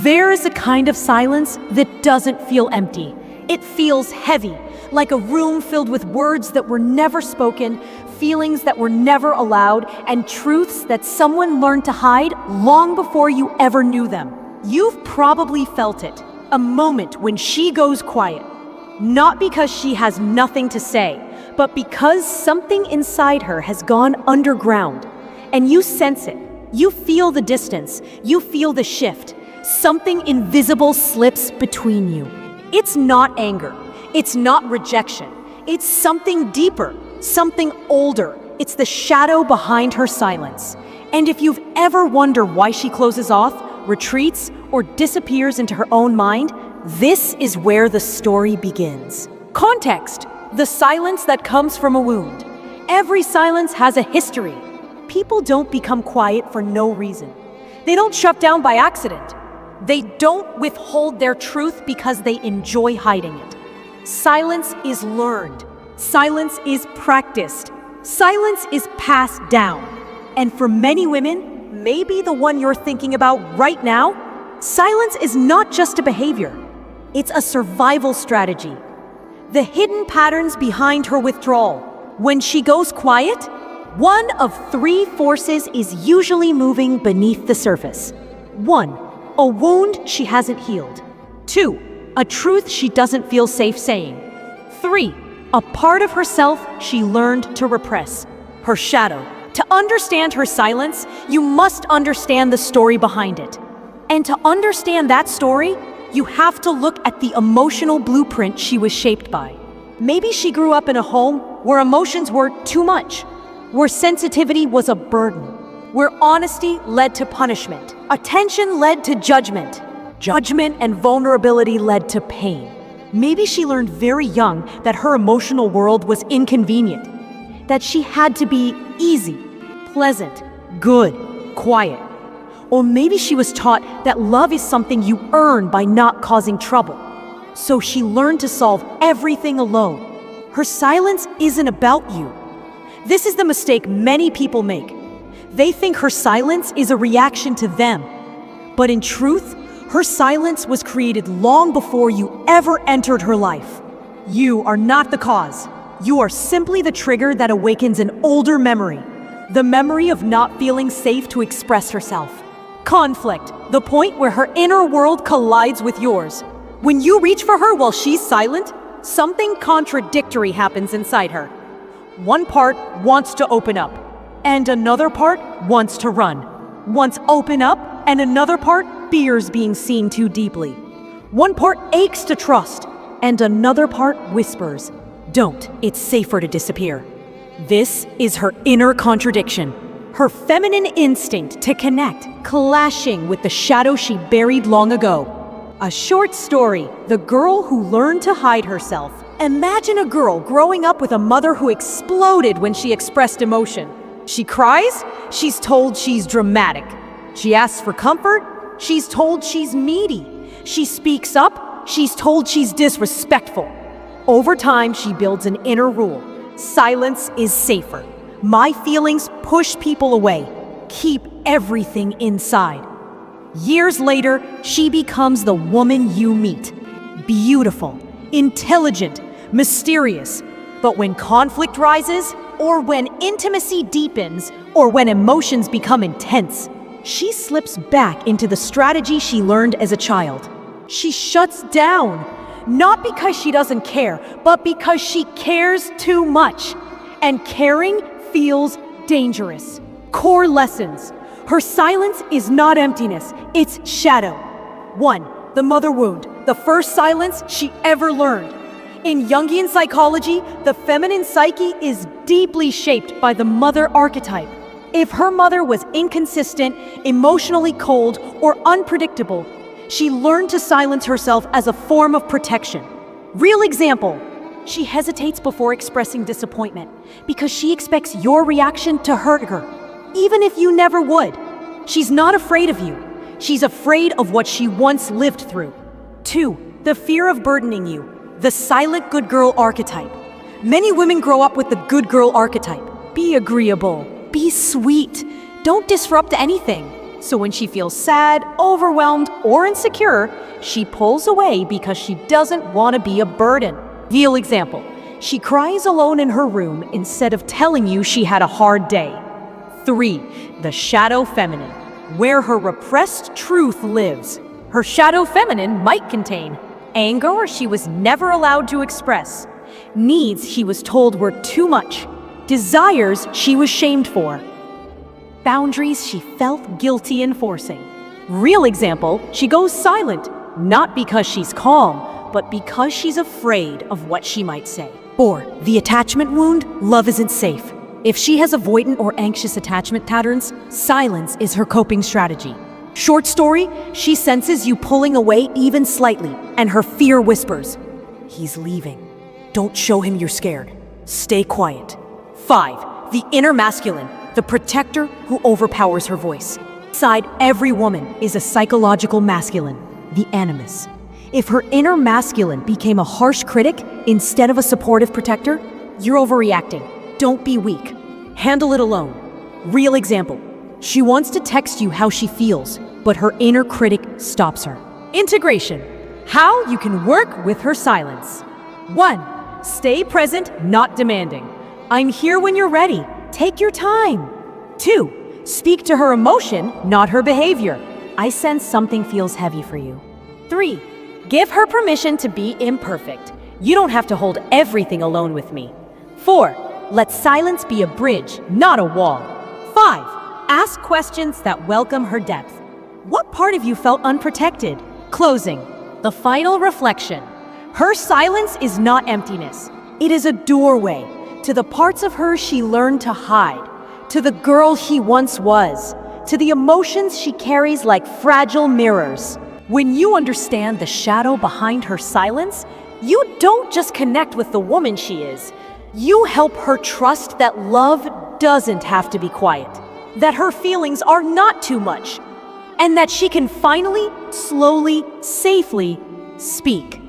There is a kind of silence that doesn't feel empty. It feels heavy, like a room filled with words that were never spoken, feelings that were never allowed, and truths that someone learned to hide long before you ever knew them. You've probably felt it, a moment when she goes quiet. Not because she has nothing to say, but because something inside her has gone underground. And you sense it. You feel the distance. You feel the shift. Something invisible slips between you. It's not anger. It's not rejection. It's something deeper, something older. It's the shadow behind her silence. And if you've ever wondered why she closes off, retreats, or disappears into her own mind, this is where the story begins. Context: the silence that comes from a wound. Every silence has a history. People don't become quiet for no reason. They don't shut down by accident. They don't withhold their truth because they enjoy hiding it. Silence is learned. Silence is practiced. Silence is passed down. And for many women, maybe the one you're thinking about right now, silence is not just a behavior. It's a survival strategy. The hidden patterns behind her withdrawal. When she goes quiet, one of three forces is usually moving beneath the surface. 1, a wound she hasn't healed. 2, a truth she doesn't feel safe saying. 3, a part of herself she learned to repress, her shadow. To understand her silence, you must understand the story behind it. And to understand that story, you have to look at the emotional blueprint she was shaped by. Maybe she grew up in a home where emotions were too much, where sensitivity was a burden, where honesty led to punishment, attention led to judgment, judgment and vulnerability led to pain. Maybe she learned very young that her emotional world was inconvenient, that she had to be easy, pleasant, good, quiet. Or maybe she was taught that love is something you earn by not causing trouble. So she learned to solve everything alone. Her silence isn't about you. This is the mistake many people make. They think her silence is a reaction to them. But in truth, her silence was created long before you ever entered her life. You are not the cause. You are simply the trigger that awakens an older memory. The memory of not feeling safe to express herself. Conflict, the point where her inner world collides with yours. When you reach for her while she's silent, something contradictory happens inside her. One part wants to open up, and another part wants to run. Wants open up, and another part fears being seen too deeply. One part aches to trust, and another part whispers, "Don't, it's safer to disappear." This is her inner contradiction. Her feminine instinct to connect, clashing with the shadow she buried long ago. A short story, The Girl Who Learned to Hide Herself. Imagine a girl growing up with a mother who exploded when she expressed emotion. She cries, she's told she's dramatic. She asks for comfort, she's told she's needy. She speaks up, she's told she's disrespectful. Over time, she builds an inner rule. Silence is safer. My feelings push people away. Keep everything inside. Years later, she becomes the woman you meet. Beautiful, intelligent, mysterious. But when conflict rises, or when intimacy deepens, or when emotions become intense, she slips back into the strategy she learned as a child. She shuts down, not because she doesn't care, but because she cares too much. And caring feels dangerous. Core lessons. Her silence is not emptiness, it's shadow. 1, the mother wound, the first silence she ever learned. In Jungian psychology, the feminine psyche is deeply shaped by the mother archetype. If her mother was inconsistent, emotionally cold, or unpredictable, she learned to silence herself as a form of protection. Real example. She hesitates before expressing disappointment because she expects your reaction to hurt her, even if you never would. She's not afraid of you. She's afraid of what she once lived through. 2, the fear of burdening you, the silent good girl archetype. Many women grow up with the good girl archetype. Be agreeable, be sweet, don't disrupt anything. So when she feels sad, overwhelmed, or insecure, she pulls away because she doesn't want to be a burden. Real example. She cries alone in her room instead of telling you she had a hard day. 3. The shadow feminine, where her repressed truth lives. Her shadow feminine might contain anger she was never allowed to express, needs she was told were too much, desires she was shamed for, boundaries she felt guilty enforcing. Real example, she goes silent, not because she's calm, but because she's afraid of what she might say. 4. The attachment wound, love isn't safe. If she has avoidant or anxious attachment patterns, silence is her coping strategy. Short story, she senses you pulling away even slightly, and her fear whispers, "He's leaving. Don't show him you're scared. Stay quiet." 5. The inner masculine, the protector who overpowers her voice. Inside every woman is a psychological masculine, the animus. If her inner masculine became a harsh critic instead of a supportive protector, you're overreacting. Don't be weak. Handle it alone. Real example. She wants to text you how she feels, but her inner critic stops her. Integration. How you can work with her silence. 1. Stay present, not demanding. I'm here when you're ready. Take your time. 2. Speak to her emotion, not her behavior. I sense something feels heavy for you. 3. Give her permission to be imperfect. You don't have to hold everything alone with me. 4. Let silence be a bridge, not a wall. 5. Ask questions that welcome her depth. What part of you felt unprotected? Closing. The final reflection. Her silence is not emptiness. It is a doorway to the parts of her she learned to hide, to the girl she once was, to the emotions she carries like fragile mirrors. When you understand the shadow behind her silence, you don't just connect with the woman she is. You help her trust that love doesn't have to be quiet, that her feelings are not too much, and that she can finally, slowly, safely speak.